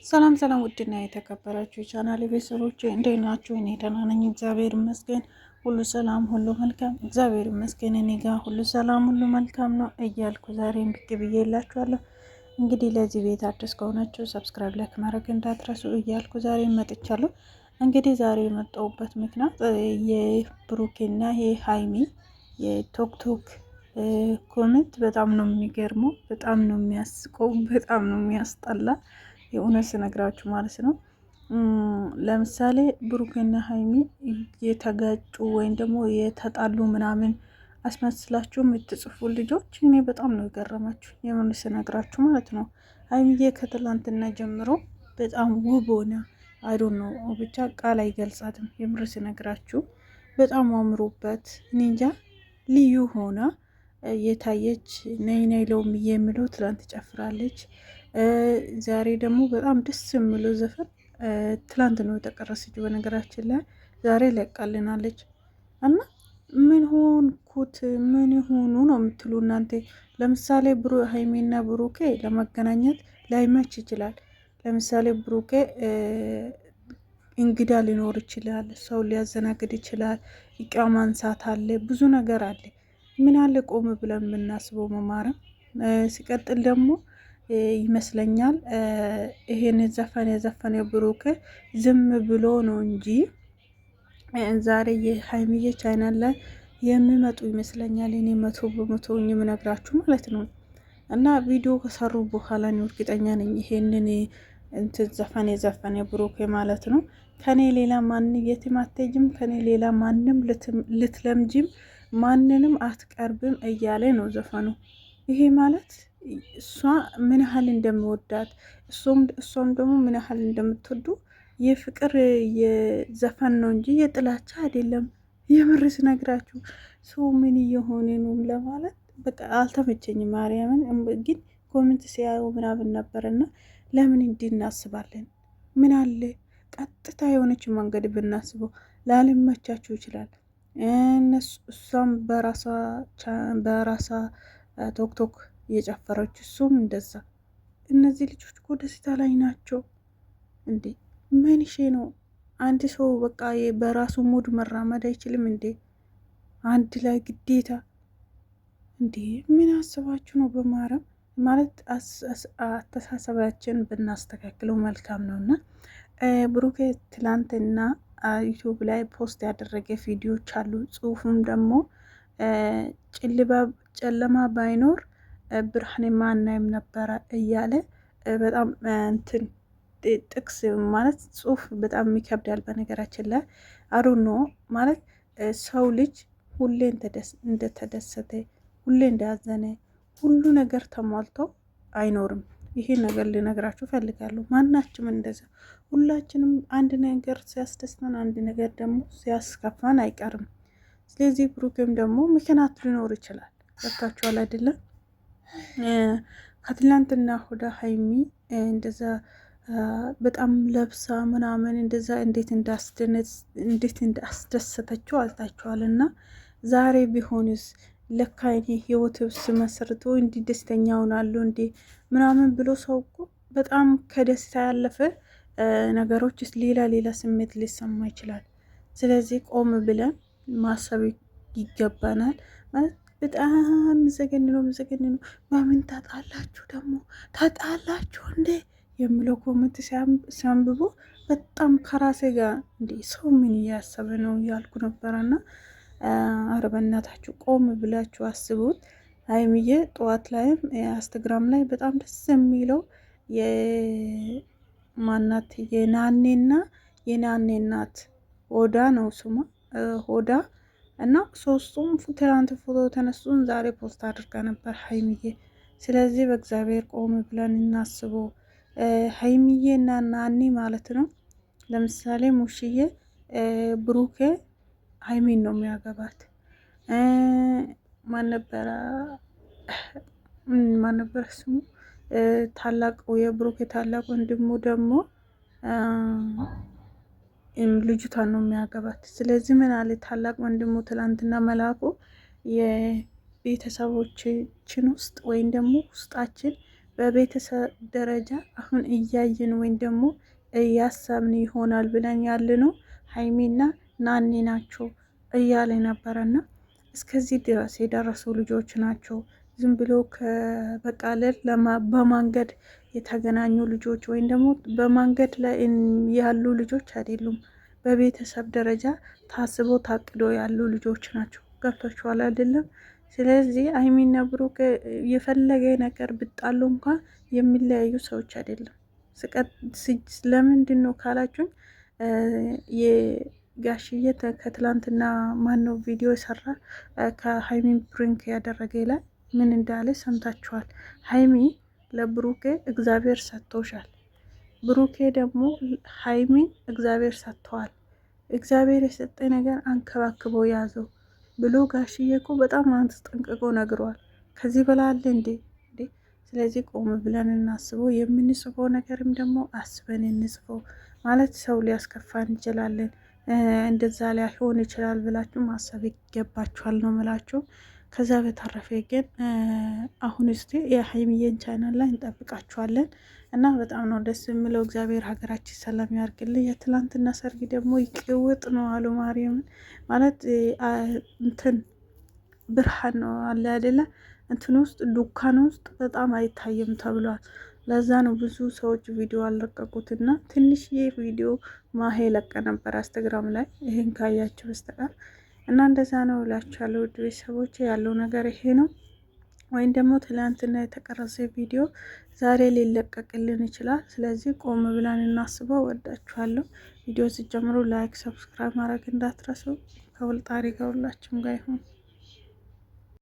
ሰላም ሰላም፣ ውድና የተከበራችሁ የቻናሌ ቤተሰቦች እንዴት ናችሁ? እኔ ደህና ነኝ፣ እግዚአብሔር ይመስገን። ሁሉ ሰላም፣ ሁሉ መልካም፣ እግዚአብሔር ይመስገን። እኔ ጋር ሁሉ ሰላም፣ ሁሉ መልካም ነው እያልኩ ዛሬም ብቅ ብዬላችኋለሁ። እንግዲህ ለዚህ ቤት አዲስ ከሆናችሁ ሰብስክራይብ፣ ላይክ ማድረግ እንዳትረሱ እያልኩ ዛሬ መጥቻለሁ። እንግዲህ ዛሬ የመጣሁበት ምክንያት የብሩኬና የሀይሚ የቶክቶክ ኮሜንት በጣም ነው የሚገርመው፣ በጣም ነው የሚያስቀው፣ በጣም ነው የሚያስጠላ የእውነት ስነግራችሁ ማለት ነው። ለምሳሌ ብሩክና ሀይሚ የተጋጩ ወይም ደግሞ የተጣሉ ምናምን አስመስላችሁ የምትጽፉ ልጆች እኔ በጣም ነው የገረማችሁ የምር ስነግራችሁ ማለት ነው። ሀይሚዬ ከትላንትና ጀምሮ በጣም ውብ ሆነ። አይዶን ነው ብቻ ቃል አይገልጻትም። የምር ስነግራችሁ በጣም አምሮበት እንጃ ልዩ ሆና የታየች ነይ ነይ ሎሚ የሚለው ትላንት ጨፍራለች። ዛሬ ደግሞ በጣም ደስ የሚለው ዘፈን ትላንት ነው የተቀረሰች። በነገራችን ላይ ዛሬ ለቃልናለች እና ምን ሆንኩት ምን ሆኑ ነው የምትሉ እናንተ። ለምሳሌ ሀይሜና ብሩኬ ለመገናኘት ላይመች ይችላል። ለምሳሌ ብሩኬ እንግዳ ሊኖር ይችላል፣ ሰው ሊያዘናግድ ይችላል፣ እቃ ማንሳት አለ፣ ብዙ ነገር አለ። ምን አለ ቆም ብለን የምናስበው መማረም። ሲቀጥል ደግሞ ይመስለኛል ይሄን ዘፈን የዘፈነ ብሩክ ዝም ብሎ ነው እንጂ ዛሬ የሀይሚዬ ቻናል ላይ የሚመጡ ይመስለኛል። እኔ 100% የምነግራችሁ ማለት ነው። እና ቪዲዮ ከሰሩ በኋላ ነው እርግጠኛ ነኝ ይሄንን እንትን ዘፈን የዘፈነ ብሩክ ማለት ነው። ከኔ ሌላ ማን የትም አትሄጂም፣ ከኔ ሌላ ማንም ልትለምጂም፣ ማንንም አትቀርብም እያለ ነው ዘፈኑ። ይሄ ማለት እሷ ምን ያህል እንደምወዳት እሷም ደግሞ ምን ያህል እንደምትወዱ የፍቅር የዘፈን ነው እንጂ የጥላቻ አይደለም። የምር ስነግራችሁ ሰው ምን እየሆነ ነው ለማለት በቃ አልተመቸኝም። ማርያምን ግን ኮሜንት ሲያዩ ምናምን ነበርና ለምን እንዲህ እናስባለን? ምን አለ ቀጥታ የሆነች መንገድ ብናስበው ላልመቻችሁ ይችላል። እሷም በራሷ ቶክቶክ እየጨፈረች እሱም እንደዛ። እነዚህ ልጆች እኮ ደስታ ላይ ናቸው እንዴ! ምን ነው አንድ ሰው በቃ በራሱ ሙድ መራመድ አይችልም እንዴ? አንድ ላይ ግዴታ እንዴ! ምን አስባችሁ ነው? በማረም ማለት አስተሳሰባችን ብናስተካክለው መልካም ነው። እና ብሩኬ ትላንትና ዩቱብ ላይ ፖስት ያደረገ ቪዲዮዎች አሉ። ጽሁፉም ደግሞ ጨለማ ባይኖር ብርሃን ማናይም ነበረ እያለ በጣም እንትን ጥቅስ ማለት ጽሁፍ በጣም ይከብዳል። በነገራችን ላይ አዶኖ ማለት ሰው ልጅ ሁሌ እንደተደሰተ ሁሌ እንዳዘነ ሁሉ ነገር ተሟልቶ አይኖርም። ይሄ ነገር ልነግራችሁ ፈልጋለሁ። ማናችንም እንደዛ ሁላችንም አንድ ነገር ሲያስደስተን፣ አንድ ነገር ደግሞ ሲያስከፋን አይቀርም። ስለዚህ ብሩክም ደግሞ ምክንያት ሊኖር ይችላል። ገብታችኋል አይደለም? ከትላንትና ወደ ሀይሚ እንደዛ በጣም ለብሳ ምናምን እንደዛ እንዴት እንዳስደሰተችው አልታችኋል። እና ዛሬ ቢሆንስ ለካ እኔ ህይወት ስመስርቶ እንዲ ደስተኛ ሆናለሁ እንዴ ምናምን ብሎ ሰው እኮ በጣም ከደስታ ያለፈ ነገሮች ሌላ ስሜት ሊሰማ ይችላል። ስለዚህ ቆም ብለን ማሰብ ይገባናል ማለት በጣም ምዘገንነው። በምን ታጣላችሁ ደግሞ ታጣላችሁ እንዴ የምለው ኮመንት ሲያንብቡ በጣም ከራሴ ጋር እንዴ ሰው ምን እያሰበ ነው እያልኩ ነበረና ኧረ በእናታችሁ ቆም ብላችሁ አስቡት። ሀይሚዬ ጠዋት ላይም ኢንስታግራም ላይ በጣም ደስ የሚለው የማናት የናኔ እናት ሆዳ ነው ስሟ ሆዳ እና ሶስቱም ትላንት ፎቶ ተነሱን ዛሬ ፖስት አድርጋ ነበር ሀይሚዬ። ስለዚህ በእግዚአብሔር ቆም ብለን እናስበው። ሀይሚዬ እና ናኒ ማለት ነው። ለምሳሌ ሙሽዬ ብሩኬ ሀይሚን ነው የሚያገባት። ማን ነበረ ስሙ ታላቁ የብሩኬ ታላቅ ወንድሙ ደግሞ ልጅቷን ነው የሚያገባት። ስለዚህ ምን አለ ታላቅ ወንድሙ ትላንትና መላኩ የቤተሰቦችን ውስጥ ወይም ደግሞ ውስጣችን በቤተሰብ ደረጃ አሁን እያየን ወይም ደግሞ እያሰብን ይሆናል ብለን ያለ ነው ሀይሚና ናኒ ናቸው እያለ ነበረና እስከዚህ ድረስ የደረሱ ልጆች ናቸው። ዝም ብሎ በቃለል በማንገድ የተገናኙ ልጆች ወይም ደግሞ በማንገድ ላይ ያሉ ልጆች አይደሉም። በቤተሰብ ደረጃ ታስቦ ታቅዶ ያሉ ልጆች ናቸው። ገብቷችኋል አይደለም? ስለዚህ ሀይሚና ብሩክ የፈለገ ነገር ብጣሉ እንኳን የሚለያዩ ሰዎች አይደለም። ለምንድን ነው ካላችሁኝ የጋሽዬ ከትላንትና ማነው ቪዲዮ የሰራ ከሀይሚን ፕሪንክ ያደረገ ላይ ምን እንዳለ ሰምታችኋል። ሀይሚ ለብሩኬ እግዚአብሔር ሰጥቶሻል፣ ብሩኬ ደግሞ ሀይሚን እግዚአብሔር ሰጥተዋል። እግዚአብሔር የሰጠ ነገር አንከባክቦ ያዘው ብሎ ጋሽዬ እኮ በጣም አስጠንቅቆ ነግሯል። ከዚህ በላይ አለ እንዴ? ስለዚህ ቆም ብለን እናስበው። የምንጽፈው ነገርም ደግሞ አስበን እንጽፈው። ማለት ሰው ሊያስከፋን እንችላለን፣ እንደዛ ሊሆን ይችላል ብላችሁ ማሰብ ይገባችኋል ነው ምላችሁ። ከዛ በተረፈ ግን አሁን እስቲ የሀይሚዬን ቻናል ላይ እንጠብቃችኋለን እና በጣም ነው ደስ የሚለው። እግዚአብሔር ሀገራችን ሰላም ያርግልን። የትላንትና ሰርግ ደግሞ ይቅውጥ ነው አሉ ማርያምን። ማለት እንትን ብርሃን ነው አለ አይደለ? እንትን ውስጥ ዱካን ውስጥ በጣም አይታይም ተብሏል። ለዛ ነው ብዙ ሰዎች ቪዲዮ አልለቀቁትና ትንሽዬ ቪዲዮ ማሄ ለቀ ነበር ኢንስታግራም ላይ ይሄን ካያችሁ በስተቀር እና እንደዛ ነው እላችኋለሁ። ውድ ቤተሰቦች ያለው ነገር ይሄ ነው። ወይም ደግሞ ትላንትና የተቀረጸ ቪዲዮ ዛሬ ሊለቀቅልን ይችላል። ስለዚህ ቆም ብለን እናስበው። ወዳችኋለሁ። ቪዲዮ ሲጀምሩ ላይክ፣ ሰብስክራይብ ማድረግ እንዳትረሱ። ከወልጣሪ ጋር ሁላችሁም ጋር ይሁን።